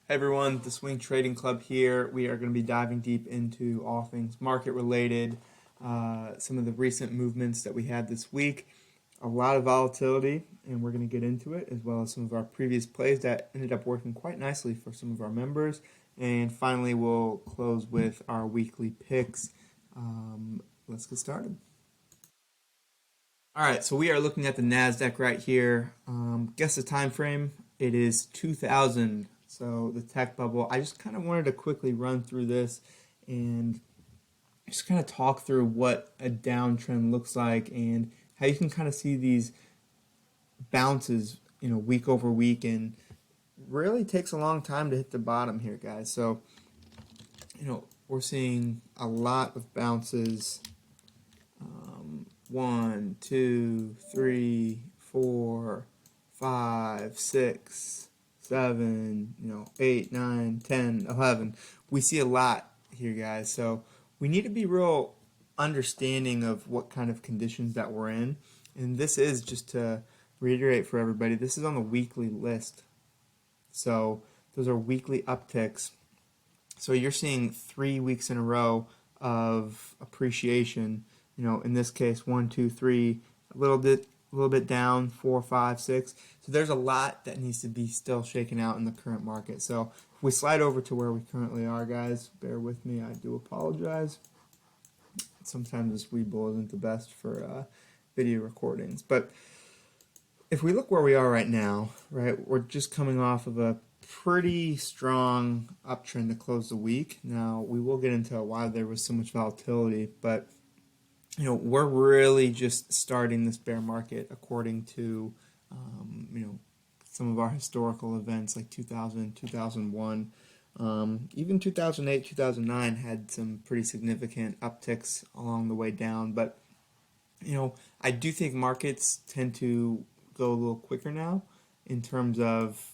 Hey everyone, the Swing Trading Club here. We are going to be diving deep into all things market related, some of the recent movements that we had this week, a lot of volatility, and we're going to get into it, as well as some of our previous plays that ended up working quite nicely for some of our members. And finally, we'll close with our weekly picks. Let's get started. All right, so we are looking at the NASDAQ right here. Guess the time frame. It is 2000. So the tech bubble. I just kind of wanted to quickly run through this and just kind of talk through what a downtrend looks like and how you can kind of see these bounces, week over week, and really takes a long time to hit the bottom here, guys. So, we're seeing a lot of bounces. 1, 2, 3, 4, 5, 6, 7, 8, 9, 10, 11. We see a lot here, guys. So we need to be real understanding of what kind of conditions that we're in. And this is, just to reiterate for everybody, this is on the weekly list. So those are weekly upticks. So you're seeing 3 weeks in a row of appreciation. In this case, 1, 2, 3, a little bit down, 4, 5, 6. So there's a lot that needs to be still shaken out in the current market. So if we slide over to where we currently are, guys, bear with me. I do apologize. Sometimes this Weeble isn't the best for video recordings. But if we look where we are right now, right, we're just coming off of a pretty strong uptrend to close the week. Now, we will get into why there was so much volatility, but we're really just starting this bear market according to, some of our historical events like 2000, 2001. Even 2008, 2009 had some pretty significant upticks along the way down. But, I do think markets tend to go a little quicker now in terms of,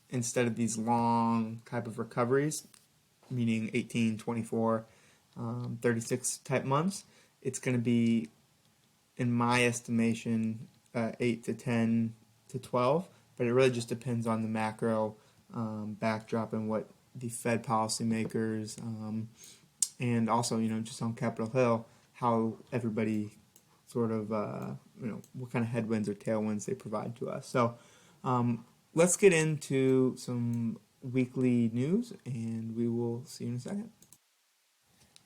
instead of these long type of recoveries, meaning 18, 24, 36 type months. It's going to be, in my estimation, 8 to 10 to 12, but it really just depends on the macro backdrop and what the Fed policymakers and also, just on Capitol Hill, how everybody sort of, what kind of headwinds or tailwinds they provide to us. So let's get into some weekly news, and we will see you in a second.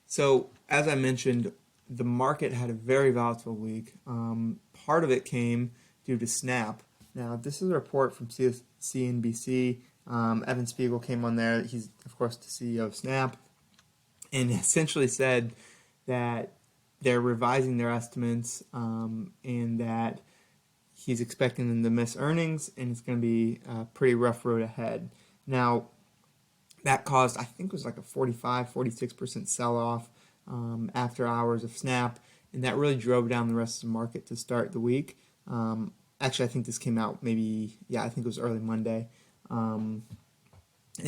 So, as I mentioned, the market had a very volatile week. Part of it came due to Snap. Now, this is a report from CNBC. Evan Spiegel came on there. He's, of course, the CEO of Snap, and essentially said that they're revising their estimates and that he's expecting them to miss earnings, and it's going to be a pretty rough road ahead. Now, that caused, I think it was like a 45, 46% sell-off after hours of Snap, and that really drove down the rest of the market to start the week. Actually, I think this came out I think it was early Monday. And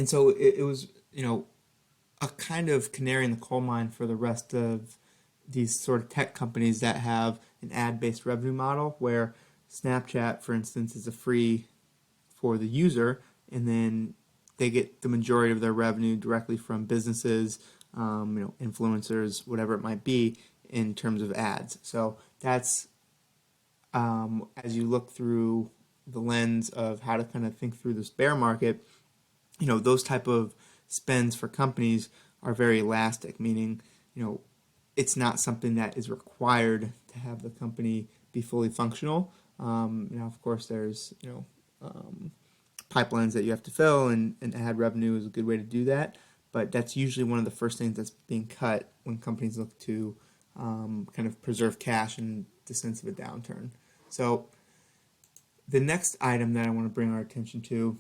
so it was, a kind of canary in the coal mine for the rest of these sort of tech companies that have an ad-based revenue model where Snapchat, for instance, is a free for the user, and then they get the majority of their revenue directly from businesses, influencers, whatever it might be, in terms of ads. So that's as you look through the lens of how to kind of think through this bear market, those type of spends for companies are very elastic, meaning, it's not something that is required to have the company be fully functional. Of course, there's, pipelines that you have to fill, and ad revenue is a good way to do that. But that's usually one of the first things that's being cut when companies look to kind of preserve cash in the sense of a downturn. So the next item that I want to bring our attention to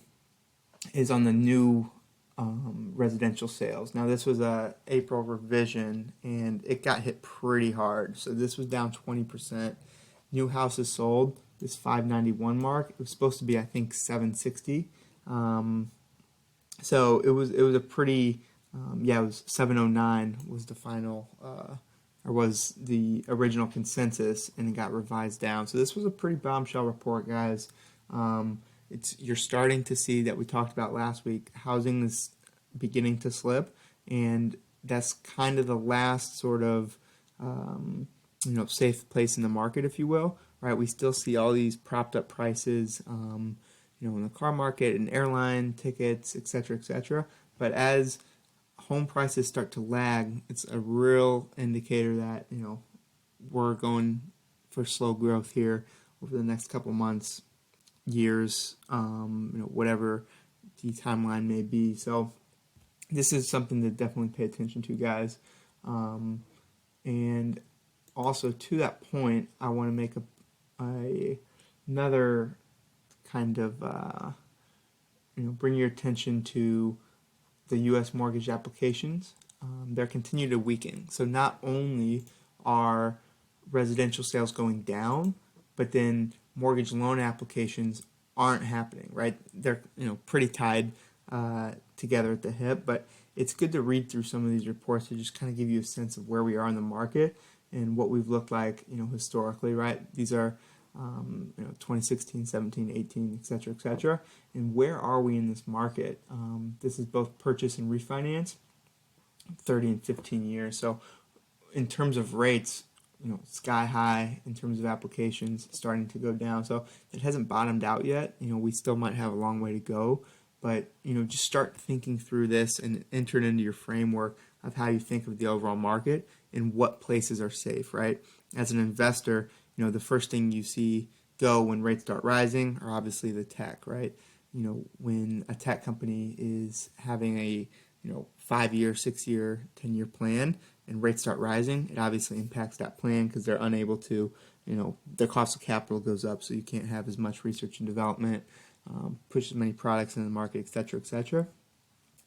is on the new residential sales. Now, this was a April revision, and it got hit pretty hard. So this was down 20%. New houses sold, this 591 mark. It was supposed to be, I think, 760. So it was a pretty, it was 709 was the final, or was the original consensus, and it got revised down. So this was a pretty bombshell report, guys. you're starting to see that we talked about last week. Housing is beginning to slip, and that's kind of the last sort of safe place in the market, if you will. Right? We still see all these propped up prices, in the car market and airline tickets, etc., etc. But as home prices start to lag, it's a real indicator that we're going for slow growth here over the next couple months, years, whatever the timeline may be. So this is something to definitely pay attention to, guys. And also to that point, I want to make another kind of bring your attention to the U.S. mortgage applications. They're continuing to weaken. So not only are residential sales going down, but then mortgage loan applications aren't happening, right? They're pretty tied together at the hip, but it's good to read through some of these reports to just kind of give you a sense of where we are in the market and what we've looked like, historically, right? These are 2016, 17, 18, et cetera, et cetera. And where are we in this market? This is both purchase and refinance, 30 and 15 years. So in terms of rates, sky high in terms of applications, starting to go down. So it hasn't bottomed out yet. We still might have a long way to go, but just start thinking through this and enter it into your framework of how you think of the overall market and what places are safe, right? As an investor, the first thing you see go when rates start rising are obviously the tech, right? When a tech company is having a 5-year, 6-year, 10-year plan and rates start rising, it obviously impacts that plan because they're unable to, their cost of capital goes up, so you can't have as much research and development, push as many products in the market, et cetera, et cetera.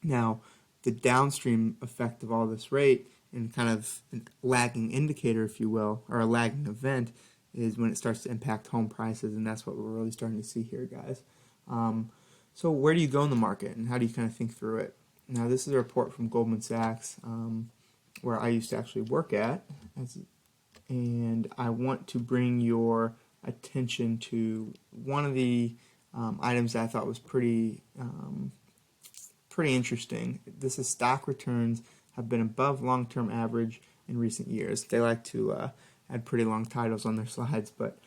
Now, the downstream effect of all this rate and kind of a lagging indicator, if you will, or a lagging event, is when it starts to impact home prices, and that's what we're really starting to see here, guys. So where do you go in the market, and how do you kind of think through it? Now, this is a report from Goldman Sachs, where I used to actually work at, and I want to bring your attention to one of the items that I thought was pretty interesting. This is stock returns have been above long-term average in recent years. They like to add pretty long titles on their slides, but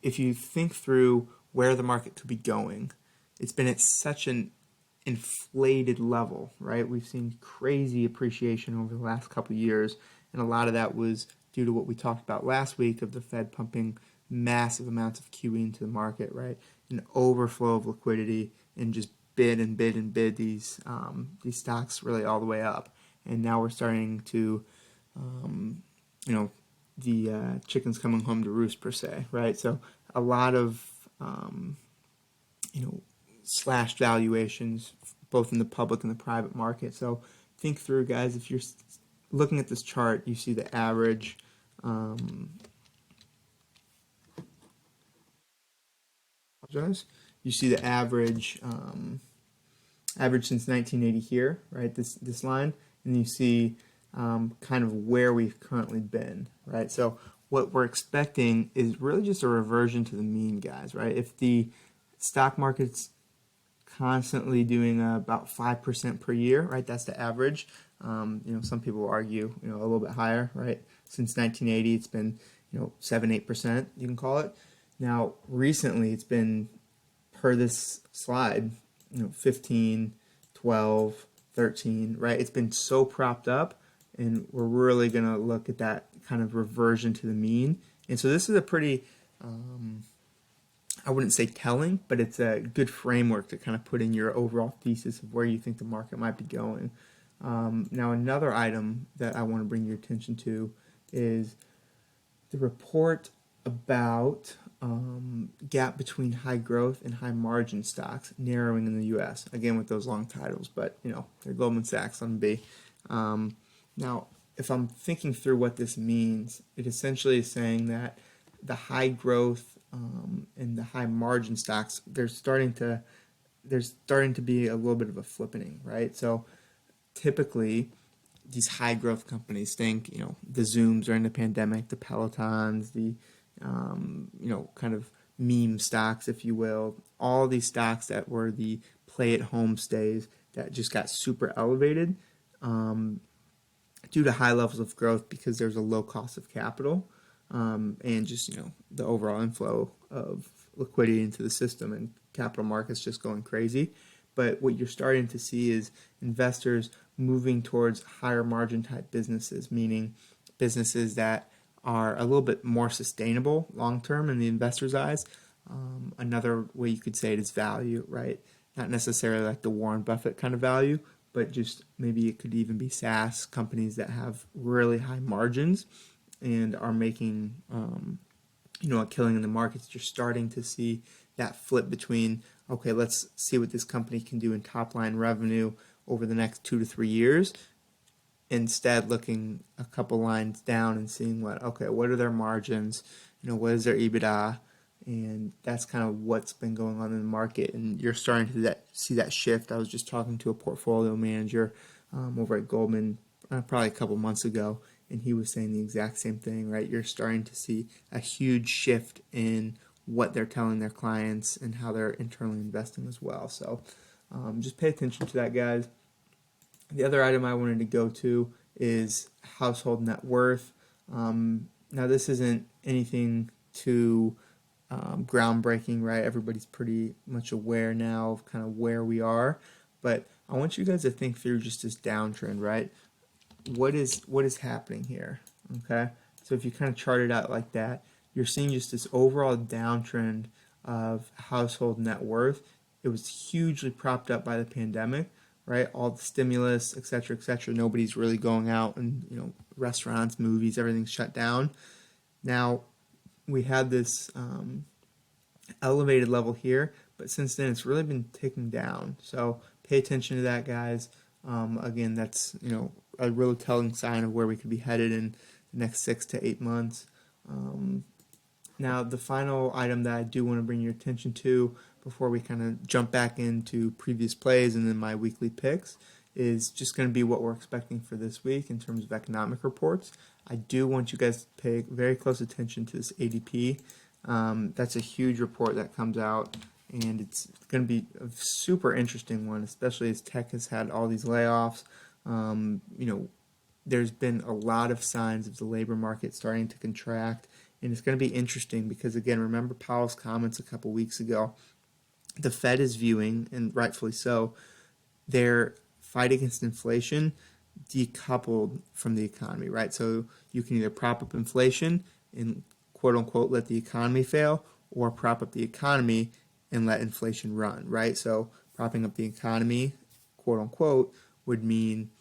if you think through where the market could be going, it's been at such an inflated level, right? We've seen crazy appreciation over the last couple of years, and a lot of that was due to what we talked about last week of the Fed pumping massive amounts of QE into the market, right? An overflow of liquidity and just bid and bid and bid these stocks really all the way up. And now we're starting to, the chicken's coming home to roost per se, right? So a lot of, slashed valuations, both in the public and the private market. So think through, guys, if you're looking at this chart, you see the average, you see the average since 1980 here, right? This line, and you see kind of where we've currently been, right? So what we're expecting is really just a reversion to the mean, guys, right? If the stock market's constantly doing about 5% per year, right? That's the average. Some people argue, a little bit higher, right? Since 1980, it's been, 7-8%, you can call it. Now, recently, it's been, per this slide, 15, 12, 13, right? It's been so propped up, and we're really going to look at that kind of reversion to the mean. And so this is a pretty, I wouldn't say telling, but it's a good framework to kind of put in your overall thesis of where you think the market might be going. Now, another item that I want to bring your attention to is the report about gap between high growth and high margin stocks narrowing in the U.S. Again, with those long titles, but they're Goldman Sachs. Let them be. Now, if I'm thinking through what this means, it essentially is saying that the high growth and the high margin stocks, there's starting to be a little bit of a flippening, right? So typically, these high growth companies, think the Zooms during the pandemic, the Pelotons, the kind of meme stocks, if you will, all these stocks that were the play-at-home stays that just got super elevated due to high levels of growth because there's a low cost of capital and just the overall inflow of liquidity into the system and capital markets just going crazy. But what you're starting to see is investors moving towards higher margin type businesses, meaning businesses that are a little bit more sustainable long term in the investor's eyes. Another way you could say it is value, right? Not necessarily like the Warren Buffett kind of value, but just maybe it could even be SaaS companies that have really high margins and are making a killing in the markets. You're starting to see that flip between, okay, let's see what this company can do in top line revenue over the next 2 to 3 years, instead looking a couple lines down and seeing what are their margins, what is their EBITDA, and that's kind of what's been going on in the market. And you're starting to see that shift. I was just talking to a portfolio manager over at Goldman probably a couple months ago, and he was saying the exact same thing, right? You're starting to see a huge shift in what they're telling their clients and how they're internally investing as well. So just pay attention to that, guys. The other item I wanted to go to is household net worth. Now, this isn't anything too groundbreaking, right? Everybody's pretty much aware now of kind of where we are, but I want you guys to think through just this downtrend, right? What is happening here? Okay, so if you kind of chart it out like that, you're seeing just this overall downtrend of household net worth. It was hugely propped up by the pandemic, right? All the stimulus, et cetera, et cetera. Nobody's really going out, and restaurants, movies, everything's shut down. Now we had this elevated level here, but since then it's really been ticking down. So pay attention to that, guys. Again, that's a really telling sign of where we could be headed in the next 6 to 8 months. Now, the final item that I do want to bring your attention to before we kind of jump back into previous plays and then my weekly picks is just going to be what we're expecting for this week in terms of economic reports. I do want you guys to pay very close attention to this ADP. That's a huge report that comes out, and it's going to be a super interesting one, especially as tech has had all these layoffs. There's been a lot of signs of the labor market starting to contract, and it's going to be interesting because, again, remember Powell's comments a couple weeks ago. The Fed is viewing, and rightfully so, their fight against inflation decoupled from the economy, right? So you can either prop up inflation and quote unquote let the economy fail, or prop up the economy and let inflation run, right? So propping up the economy, quote unquote, would mean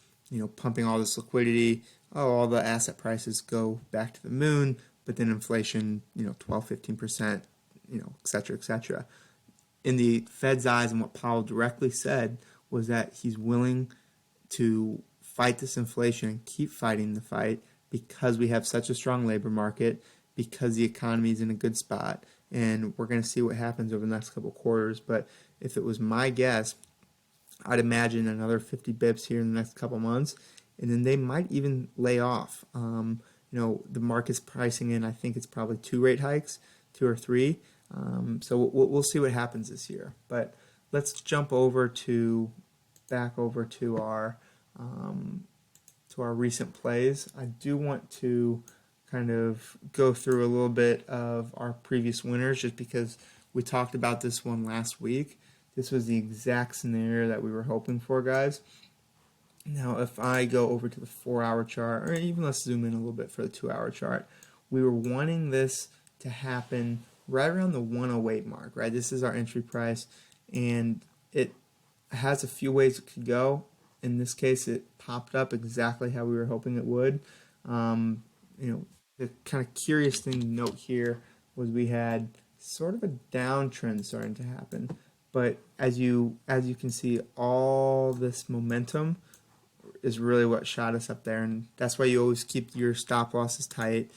pumping all this liquidity, all the asset prices go back to the moon, but then inflation, 12, 15%, et cetera, et cetera. In the Fed's eyes, and what Powell directly said was that he's willing to fight this inflation and keep fighting the fight because we have such a strong labor market, because the economy is in a good spot, and we're going to see what happens over the next couple quarters. But if it was my guess, I'd imagine another 50 bips here in the next couple months, and then they might even lay off. The market's pricing in, I think it's probably 2 rate hikes, 2 or 3. So we'll see what happens this year. But let's jump back over to our recent plays. I do want to kind of go through a little bit of our previous winners, just because we talked about this one last week. This was the exact scenario that we were hoping for, guys. Now, if I go over to the 4-hour chart, or even let's zoom in a little bit for the 2-hour chart, we were wanting this to happen right around the 108 mark, right? This is our entry price, and it has a few ways it could go. In this case, it popped up exactly how we were hoping it would. The kind of curious thing to note here was we had sort of a downtrend starting to happen, but as you can see, all this momentum is really what shot us up there, and that's why you always keep your stop losses tight,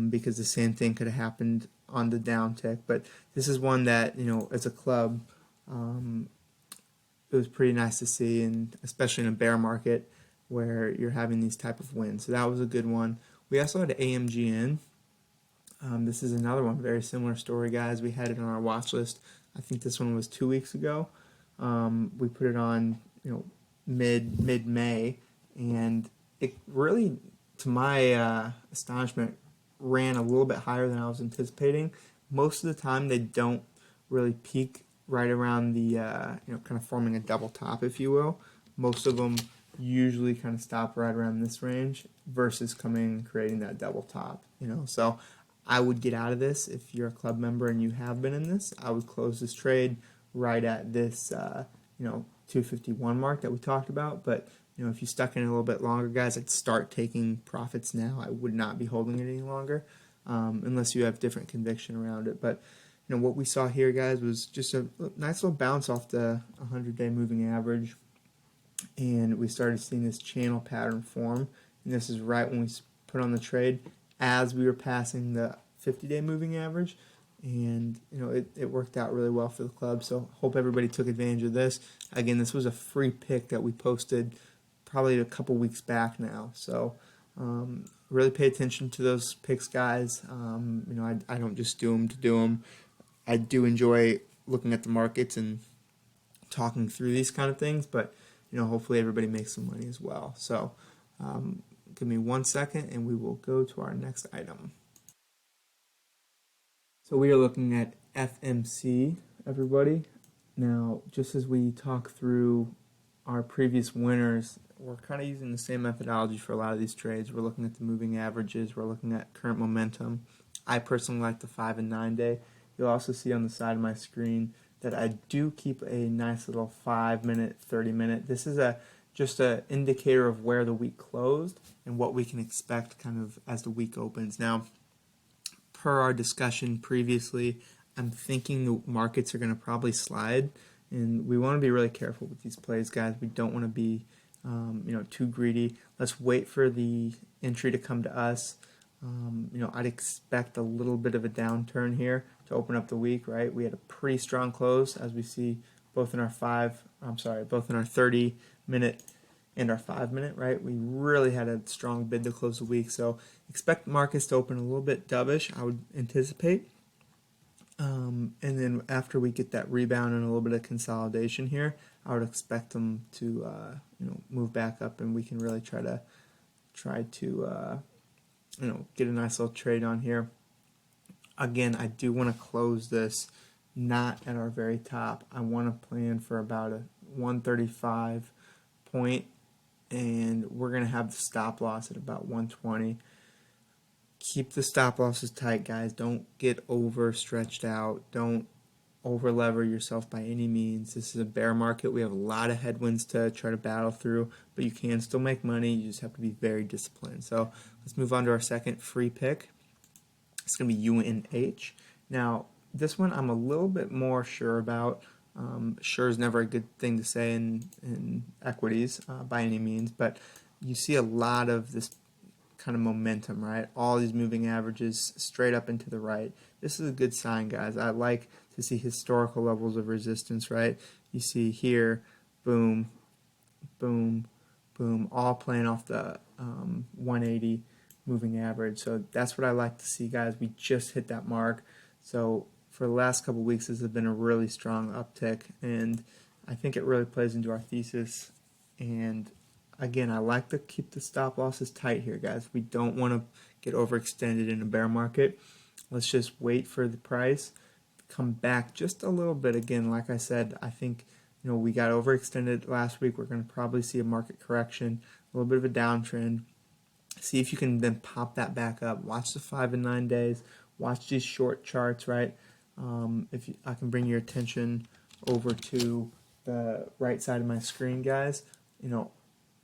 because the same thing could have happened on the downtick. But this is one that, as a club, it was pretty nice to see, and especially in a bear market where you're having these type of wins. So that was a good one. We also had AMGN. This is another one, very similar story, guys. We had it on our watch list. I think this one was 2 weeks ago. We put it on, mid May, and it really, to my astonishment, ran a little bit higher than I was anticipating. Most of the time, they don't really peak right around the kind of forming a double top, if you will. Most of them usually kind of stop right around this range versus coming and creating that double top. So I would get out of this if you're a club member and you have been in this. I would close this trade right at this 251 mark that we talked about. But if you stuck in it a little bit longer, guys, I'd start taking profits now. I would not be holding it any longer unless you have different conviction around it. But what we saw here, guys, was just a nice little bounce off the 100-day moving average, and we started seeing this channel pattern form. And this is right when we put on the trade as we were passing the 50-day moving average, and it worked out really well for the club. So hope everybody took advantage of this. Again, this was a free pick that we posted probably a couple weeks back now. So really pay attention to those picks, guys. I don't just do them to do them. I do enjoy looking at the markets and talking through these kind of things, but hopefully everybody makes some money as well. So give me 1 second and we will go to our next item. So we are looking at FMC, everybody. Now, just as we talk through our previous winners, we're kind of using the same methodology for a lot of these trades. We're looking at the moving averages. We're looking at current momentum. I personally like the 5 and 9 day. You'll also see on the side of my screen that I do keep a nice little 5-minute, 30-minute. This is just an indicator of where the week closed and what we can expect kind of as the week opens. Now, per our discussion previously, I'm thinking the markets are going to probably slide, and we want to be really careful with these plays, guys. We don't want to be too greedy. Let's wait for the entry to come to us. I'd expect a little bit of a downturn here to open up the week, right? We had a pretty strong close, as we see both in our 30-minute and our 5-minute, right? We really had a strong bid to close the week, so expect markets to open a little bit dovish, I would anticipate. And then after we get that rebound and a little bit of consolidation here, I would expect them to move back up, and we can really try to get a nice little trade on here. Again, I do want to close this not at our very top. I want to plan for about a 135 point, and we're going to have the stop loss at about 120. Keep the stop losses tight, guys. Don't get overstretched out. Don't over-lever yourself by any means. This is a bear market. We have a lot of headwinds to try to battle through, but you can still make money. You just have to be very disciplined. So let's move on to our second free pick. It's going to be UNH. Now, this one I'm a little bit more sure about. Sure is never a good thing to say in equities by any means, but you see a lot of this kind of momentum, right? All these moving averages straight up and to the right. This is a good sign, guys. I like to see historical levels of resistance, right? You see here, boom, boom, boom, all playing off the 180 moving average. So that's what I like to see, guys. We just hit that mark. So for the last couple of weeks, this has been a really strong uptick, and I think it really plays into our thesis. And again, I like to keep the stop losses tight here, guys. We don't want to get overextended in a bear market. Let's just wait for the price to come back just a little bit. Again, like I said, I think we got overextended last week. We're going to probably see a market correction, a little bit of a downtrend. See if you can then pop that back up. Watch the 5 and 9 days. Watch these short charts, right? I can bring your attention over to the right side of my screen, guys.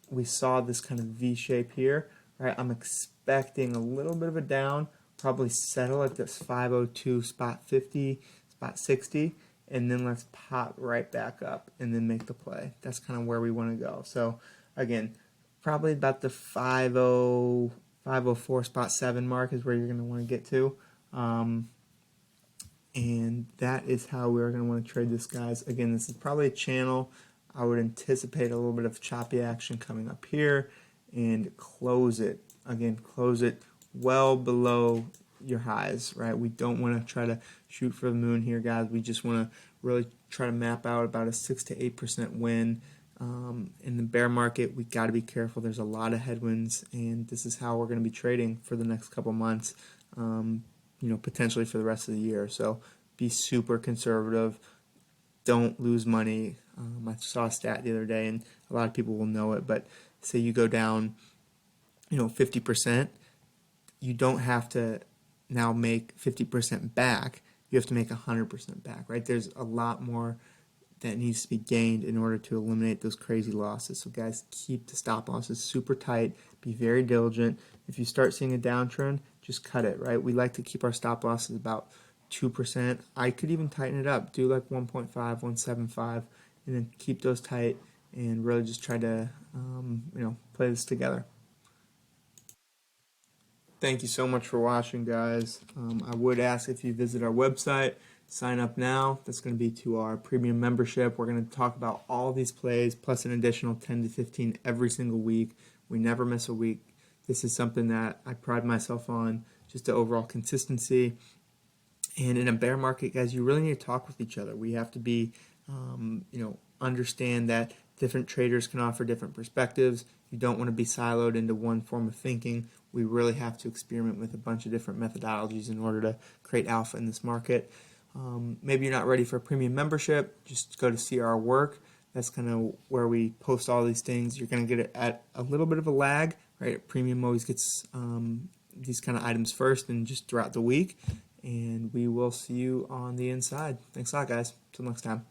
We saw this kind of V shape here, right? I'm expecting a little bit of a down, probably settle at this 502, spot 50, spot 60, and then let's pop right back up and then make the play. That's kind of where we want to go. So again, probably about the 504, spot 7 mark is where you're going to want to get to. And that is how we're going to want to trade this, guys. Again, this is probably a channel. I would anticipate a little bit of choppy action coming up here and close it. Again, close it well below your highs, right? We don't want to try to shoot for the moon here, guys. We just want to really try to map out about a 6 to 8% win. In the bear market, we got to be careful. There's a lot of headwinds, and this is how we're going to be trading for the next couple months, potentially for the rest of the year. So be super conservative. Don't lose money. I saw a stat the other day, and a lot of people will know it, but say you go down, 50%, you don't have to now make 50% back. You have to make 100% back, right? There's a lot more that needs to be gained in order to eliminate those crazy losses. So guys, keep the stop losses super tight. Be very diligent. If you start seeing a downtrend, just cut it, right? We like to keep our stop losses about 2%. I could even tighten it up. Do like 1.5, 1.75, and then keep those tight and really just try to, play this together. Thank you so much for watching, guys. I would ask if you visit our website, sign up now. That's going to be to our premium membership. We're going to talk about all these plays plus an additional 10 to 15 every single week. We never miss a week. This is something that I pride myself on, just the overall consistency. And in a bear market, guys, you really need to talk with each other. We have to be, understand that different traders can offer different perspectives. You don't want to be siloed into one form of thinking. We really have to experiment with a bunch of different methodologies in order to create alpha in this market. Maybe you're not ready for a premium membership. Just go to see our work. That's kind of where we post all these things. You're going to get it at a little bit of a lag, right? Premium always gets these kind of items first and just throughout the week. And we will see you on the inside. Thanks a lot, guys. Till next time.